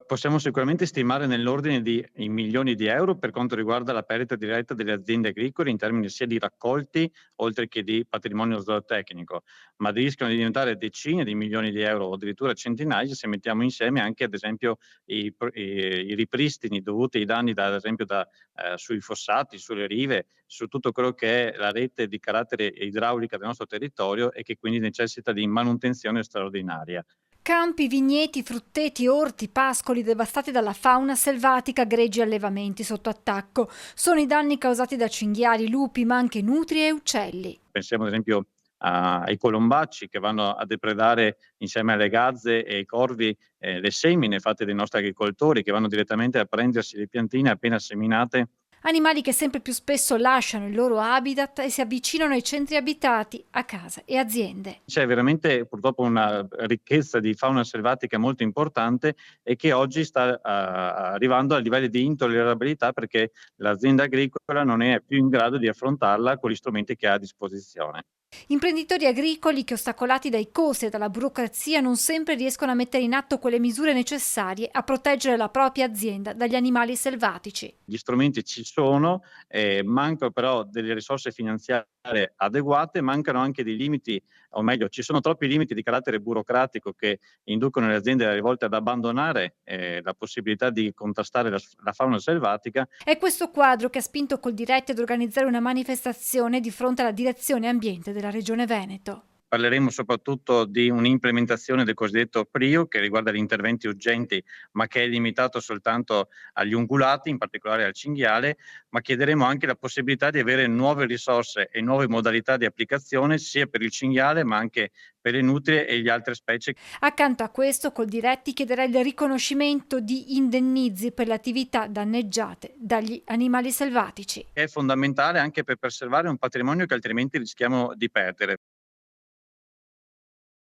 Possiamo sicuramente stimare nell'ordine di in milioni di euro per quanto riguarda la perdita diretta delle aziende agricole in termini sia di raccolti, oltre che di patrimonio zootecnico, ma rischiano di diventare decine di milioni di euro o addirittura centinaia se mettiamo insieme anche ad esempio i ripristini dovuti ai danni da ad esempio sui fossati, sulle rive, su tutto quello che è la rete di carattere idraulica del nostro territorio e che quindi necessita di manutenzione straordinaria. Campi, vigneti, frutteti, orti, pascoli devastati dalla fauna selvatica, greggi e allevamenti sotto attacco. Sono i danni causati da cinghiali, lupi, ma anche nutrie e uccelli. Pensiamo ad esempio ai colombacci che vanno a depredare insieme alle gazze e ai corvi, le semine fatte dai nostri agricoltori, che vanno direttamente a prendersi le piantine appena seminate. Animali che sempre più spesso lasciano il loro habitat e si avvicinano ai centri abitati, a case e aziende. C'è veramente purtroppo una ricchezza di fauna selvatica molto importante e che oggi sta arrivando a livelli di intollerabilità perché l'azienda agricola non è più in grado di affrontarla con gli strumenti che ha a disposizione. Imprenditori agricoli che, ostacolati dai costi e dalla burocrazia, non sempre riescono a mettere in atto quelle misure necessarie a proteggere la propria azienda dagli animali selvatici. Gli strumenti ci sono, mancano però delle risorse finanziarie adeguate, mancano anche dei limiti, o meglio ci sono troppi limiti di carattere burocratico che inducono le aziende alle volte ad abbandonare, la possibilità di contrastare la fauna selvatica. È questo quadro che ha spinto Coldiretti ad organizzare una manifestazione di fronte alla direzione ambiente della Regione Veneto. Parleremo soprattutto di un'implementazione del cosiddetto PRIO, che riguarda gli interventi urgenti, ma che è limitato soltanto agli ungulati, in particolare al cinghiale, ma chiederemo anche la possibilità di avere nuove risorse e nuove modalità di applicazione sia per il cinghiale, ma anche per le nutrie e le altre specie. Accanto a questo, Coldiretti chiederà il riconoscimento di indennizi per le attività danneggiate dagli animali selvatici. È fondamentale anche per preservare un patrimonio che altrimenti rischiamo di perdere.